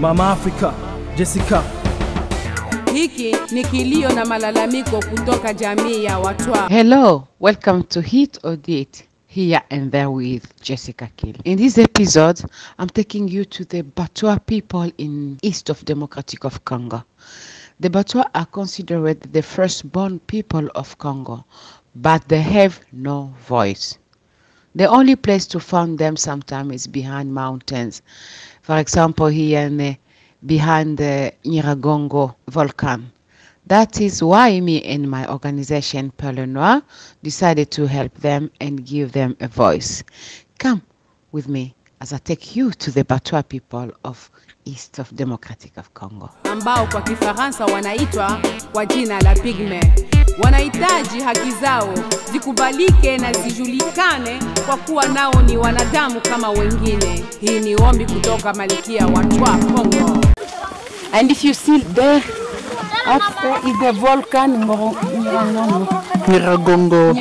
Mama Africa, Jessica. Hiki ni kilio na malalamiko kutoka jamii ya Watwa. Hello, welcome to Hit or Date, here and there with Jessica Kill. In this episode, I'm taking you to the Batwa people in east of Democratic of Congo. The Batwa are considered the firstborn people of Congo, but they have no voice. The only place to find them sometimes is behind mountains. For example, here behind the Nyiragongo volcano. That is why me and my organization Perle Noire decided to help them and give them a voice. Come with me as I take you to the Batwa people of east of Democratic of Congo. Ambao kwa Kifaransa wanaitwa kwa jina la Pygme. Wanahitaji haki zao zikubalike na zijulikane kwa kuwa nao ni wanadamu kama wengine. Hii ni ombi kutoka Malkia Watwa Congo. And if you see there, up there is the volcan Nyiragongo.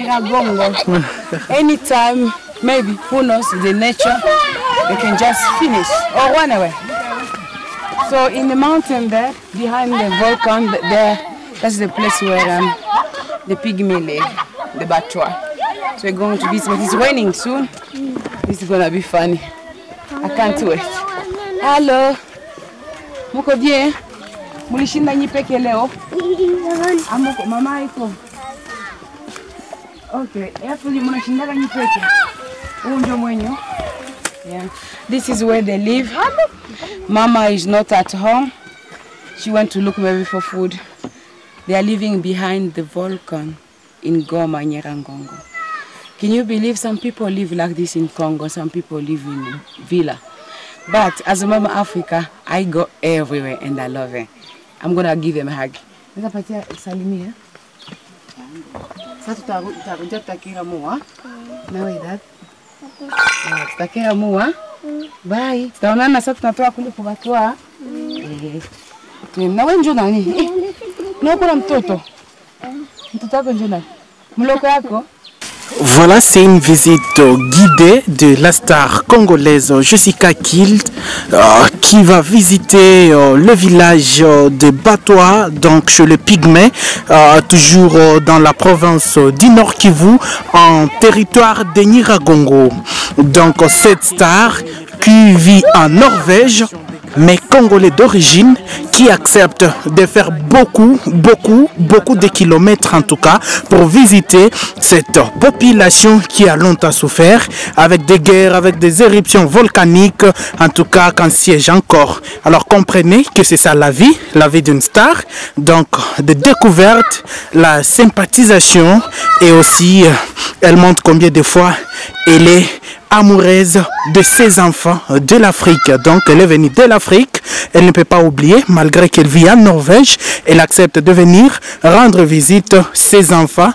Anytime, maybe, who knows, the nature, they can just finish or run away. So in the mountain there, behind the volcan, there, that's the place where the Pygmy live, the Batwa. So we're going to visit, but it's raining soon. This is going to be funny. I can't wait. Hello. Muko bien? Mulishinda nyipeke leo? Amoko mama iko. Okay, afuli munashinda nyipeke. Unjo mwenyo. Yeah. This is where they live. Mama is not at home. She went to look maybe for food. They are living behind the volcan in Goma, Nyiragongo. Can you believe some people live like this in Congo, some people live in villa? But as a Mama Africa, I go everywhere and I love it. I'm going to give them a hug. Nitapatia salimia. Sasa tutarudia tutakira mua. Na wewe dad. Tutakira mua. Bye. Tutaonana sasa tunatoa kule kwa Batwa. Na wewe njoo nani? Na kuna mtoto. Mtoto wako njoo nani? Mloko yako? Voilà, c'est une visite guidée de la star congolaise Jessica Kill qui va visiter le village de Batwa, donc chez le Pygmée, toujours dans la province du Nord Kivu, en territoire de Nyiragongo. Donc cette star qui vit en Norvège, mais congolais d'origine, qui accepte de faire beaucoup de kilomètres en tout cas pour visiter cette population qui a longtemps souffert avec des guerres, avec des éruptions volcaniques, en tout cas qu'en siège encore. Alors comprenez que c'est ça la vie d'une star, donc de découverte, la sympathisation et aussi elle montre combien de fois elle est amoureuse de ses enfants de l'Afrique. Donc elle est venue de l'Afrique, elle ne peut pas oublier, malgré qu'elle vit en Norvège, elle accepte de venir rendre visite à ses enfants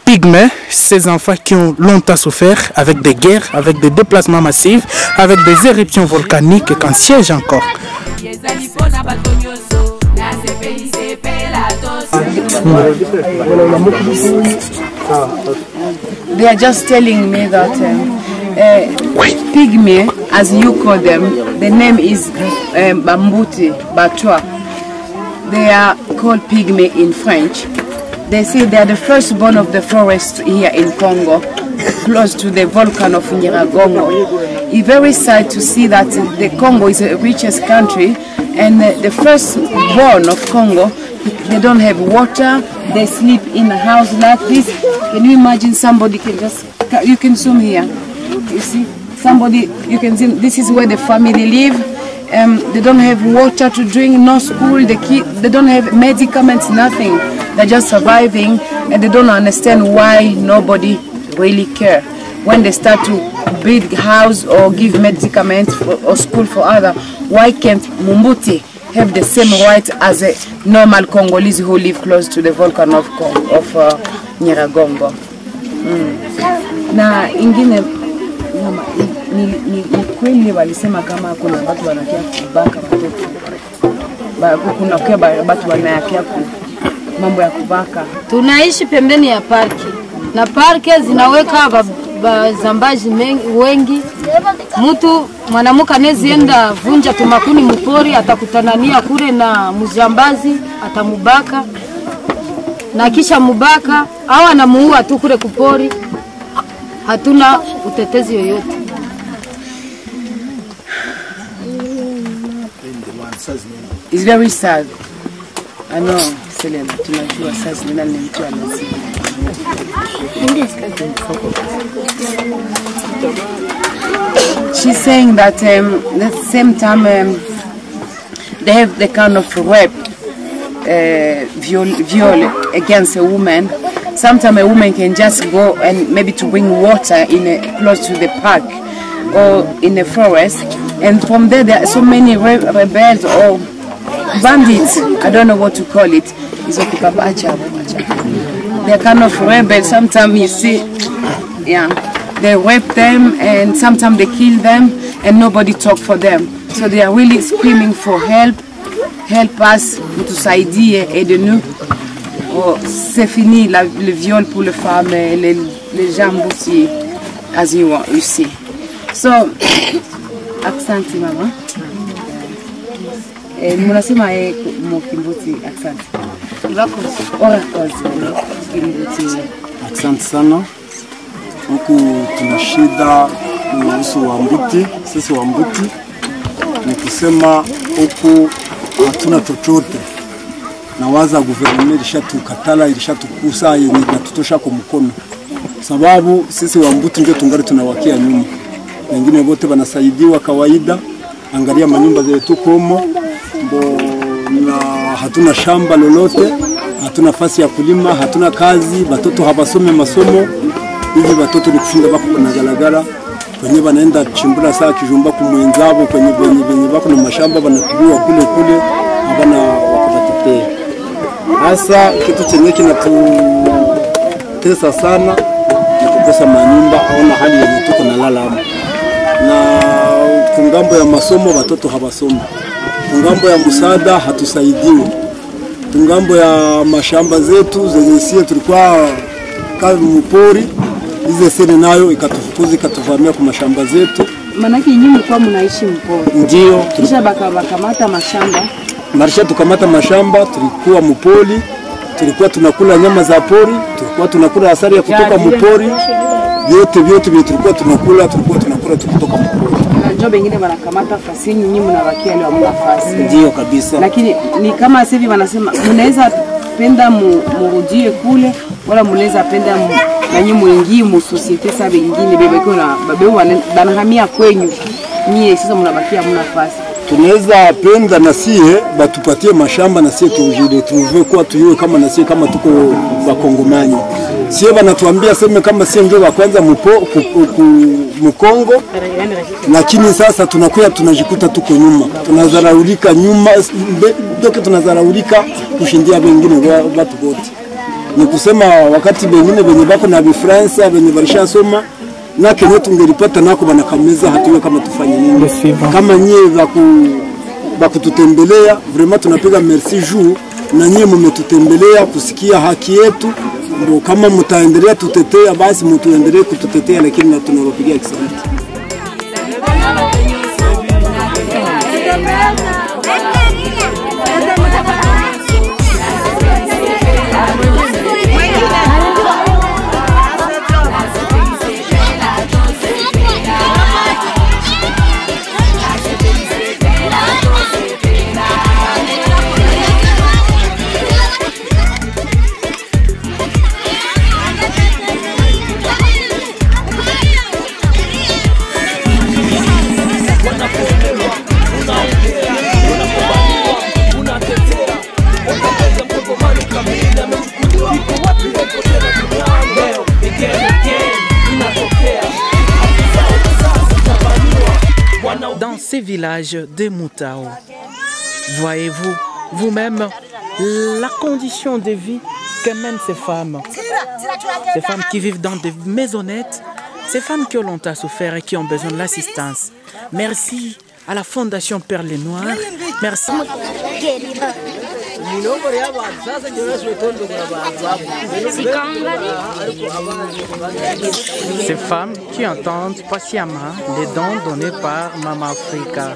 Pygmées, ces enfants qui ont longtemps souffert avec des guerres, avec des déplacements massifs, avec des éruptions volcaniques qu'en siège encore. They are just telling me that Pygmy, as you call them, the name is Bambuti, Batwa. They are called Pygmy in French. They say they are the firstborn of the forest here in Congo, close to the volcano of Nyiragongo. It's very sad to see that the Congo is the richest country, and the firstborn of Congo, they don't have water, they sleep in a house like this. Can you imagine somebody can just, you can zoom here, you see, somebody, you can see, this is where the family live. They don't have water to drink, no school, they don't have medicaments, nothing. They're just surviving, and they don't understand why nobody really cares. When they start to build house or give medicaments or school for others, why can't Mumbuti have the same rights as a normal Congolese who live close to the volcano of Nyiragongo? Na ingine ni kweli walisema kama kuna watu wanakia kubaka watoto. Kuna kwa watu wanakia mambo ya kubaka. Tunaishi pembeni ya parki. Na parki zinaweka wazambaji wengi Mtu mwanamuka nezienda vunja tumakuni mupori, atakutanania kule na mujambazi, atamubaka na kisha mubaka au anamuua tu kule kupori. Hatuna utetezi yoyote. It's very sad. I know, Selena, tunajua sasa nina ni mtu anasi. She's saying that at the same time they have the kind of rape, viol against a woman. Sometimes a woman can just go and maybe to bring water close to the park or in the forest, and from there are so many rebels or bandits. I don't know what to call it. They're kind of rebels. Sometimes you see, yeah, they rape them and sometimes they kill them and nobody talk for them. So they are really screaming for help. Help us, mutusaidie, aide-nous. Oh, c'est fini le viol pour les femmes, les gens aussi, as you see. So, accent mama. Munasema mokimbuti accent. Asante sana. Huku tuna shida kuhusu Wambuti. Sisi Wambuti ni kusema huku hatuna chochote. Na waza guvernment ilishatukatala, ilishatukusa yenye katutosha kwa mkono. Sababu sisi Wambuti ndio tungali tunawakia nyuma. Wengine wote wanasaidiwa kawaida. Angalia manyumba zetu komo. Na hatuna shamba lolote, hatuna nafasi ya kulima, hatuna kazi, watoto hawasome masomo. Hivi watoto ni kushinda bako na galagala, kwenye wanaenda chimbura saa kijumba kumwenzabo, kwenye bako na mashamba wanapigiwa kule habana wakabatetea. Hasa kitu chenye kinatutesa sana ni kukosa manyumba, aona hali yenye tuko na lala hapo. Na kungambo ya masomo watoto hawasome. Tungambo ya msaada hatusaidiwi. Tungambo ya mashamba zetu zenye sisi tulikuwa kama mpori, hizo sene nayo ikatufukuza ikatuvamia kwa mashamba zetu. Manake nyinyi mlikuwa mnaishi mpori. Ndio. Kisha bakamata mashamba. Marisha tukamata mashamba, tulikuwa mpori, tulikuwa tunakula nyama za pori, tulikuwa tunakula asali ya kutoka mpori. Vyote tulikuwa tunakula kutoka mpori. Najua wengine wanakamata fasi, nyinyi mnabakia leo hamna fasi. Ndio kabisa. Lakini ni kama sasa hivi wanasema mnaweza penda murudie kule wala mnaweza penda na nyinyi muingie mu society sasa wengine bebe kuna babe wanahamia kwenyu. Nyie sasa mnabakia hamna fasi. Tunaweza penda na sie batupatie mashamba na sie tujile tuwe kwa tuiwe kama na sie kama tuko Wakongomani. Sie wanatuambia sema kama sie ndio wa kwanza Mkongo, lakini sasa tunakuwa tunajikuta tuko nyuma. Tunazaraulika nyuma, ndio tunazaraulika kushindia wengine watu wote. Ni kusema wakati wengine wenye bako na Bifransa wenye walishasoma na kenye tungelipata nako banakameza hatuwe kama tufanye nini. Kama nyie bakututembelea, vraiment tunapiga merci jour na nyie mmetutembelea kusikia haki yetu. Ndio kama mtaendelea tutetea basi mtuendelee kututetea, lakini na tunalopigia asante. Dans ces villages de Moutao, voyez-vous vous-même la condition de vie que mènent ces femmes qui vivent dans des maisonnettes, ces femmes qui ont longtemps souffert et qui ont besoin de l'assistance. Merci à la Fondation Perles Noires, merci. Ces femmes qui entendent patiemment les dons donnés par Mama Africa.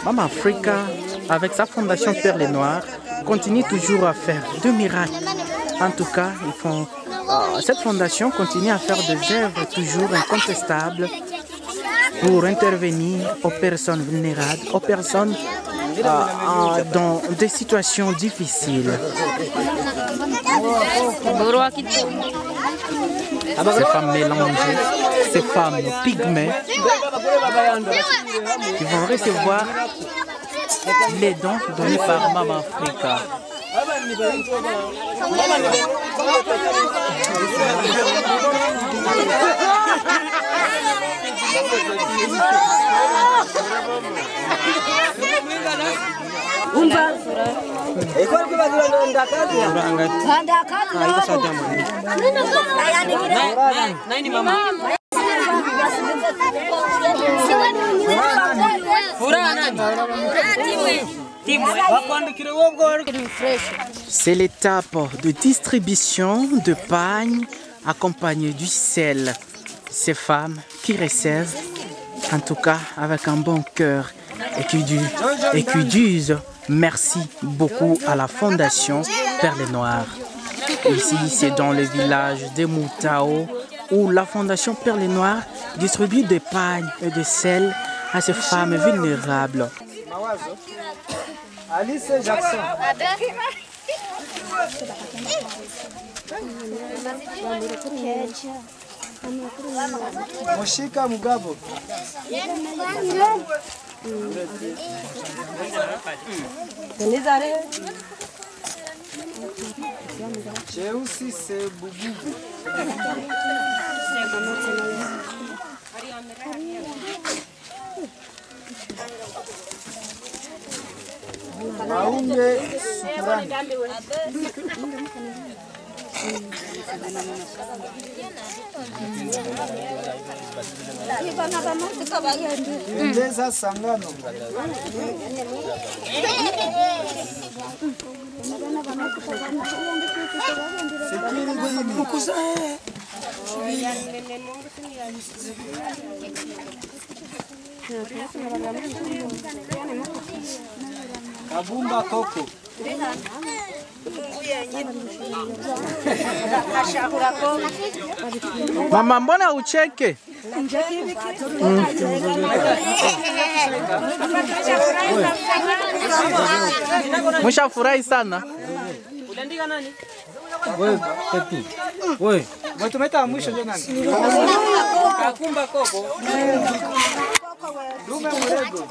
Mama Africa, avec sa fondation Perles Noires, continue toujours à faire de miracles. En tout cas, cette fondation continue à faire des œuvres toujours incontestables pour intervenir aux personnes vulnérables, aux personnes dans des situations difficiles. Ces femmes mélangées, ces femmes pygmées qui vont recevoir les dons donnés par Mama Africa. C'est l'étape de distribution de pagnes accompagnée du sel. Ces femmes qui reçoivent, en tout cas avec un bon cœur, et qui disent merci beaucoup à la fondation Perles Noires. Ici, c'est dans le village de Moutao où la fondation Perles Noires distribue des pagnes et de sel à ces femmes vulnérables. Alice Jackson. Moshika Mugabo. Cheusi Sebubu. Maunge Sukurani. Indeza Sangano. Kabumba Koko. Mama, mbona ucheke? Mshafurahi sana. Uliandika nani? Wewe Pepi. Wewe, watumeta mwisho ndio nani? Kakumba Koko. Dume Murego.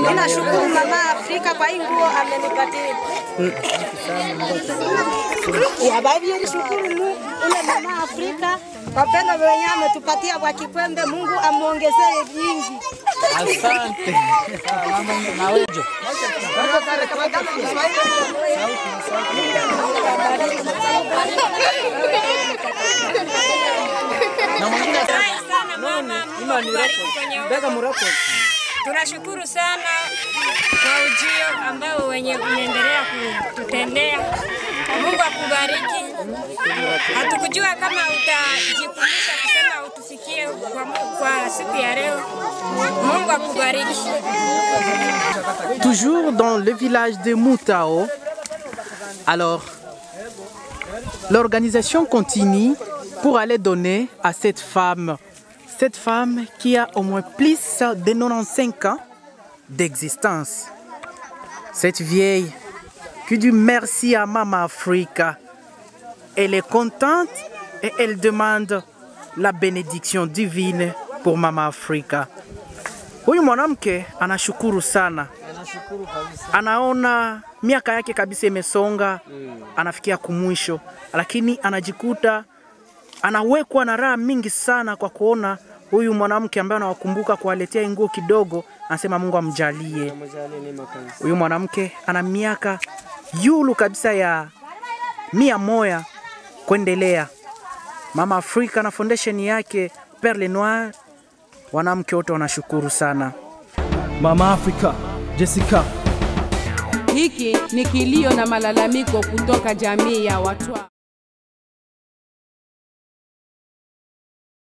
Ninashukuru Mama Afrika kwa hii nguo amenipatia. Ya babi nishukuru Mungu ule Mama Afrika kwa pendo wenye ametupatia kwa Kikwembe. Mungu amuongezee vingi. Asante. Na wewe. Tunashukuru sana kwa ujio ambao wenye unaendelea kututendea. Mungu akubariki. Hatukujua kama utajikumbusha kusema utufikie kwa siku ya leo. Mungu akubariki. Toujours dans le village de Moutao. Alors, l'organisation continue pour aller donner à cette femme qui a au moins plus de 95 ans d'existence. Cette vieille qui dit merci à Mama Africa. Elle est contente et elle demande la bénédiction divine pour Mama Africa. Huyu mwanamke anashukuru sana. Anaona miaka yake kabisa imesonga, anafikia kumwisho, lakini anajikuta anawekwa na raha mingi sana kwa kuona huyu mwanamke ambaye anawakumbuka kuwaletea nguo kidogo, anasema Mungu amjalie. Huyu mwanamke ana miaka yulu kabisa ya 100 kuendelea. Mama Africa na foundation yake Perles Noires, wanamke wote wanashukuru sana. Mama Africa, Jessica. Hiki ni kilio na malalamiko kutoka jamii ya Watwa.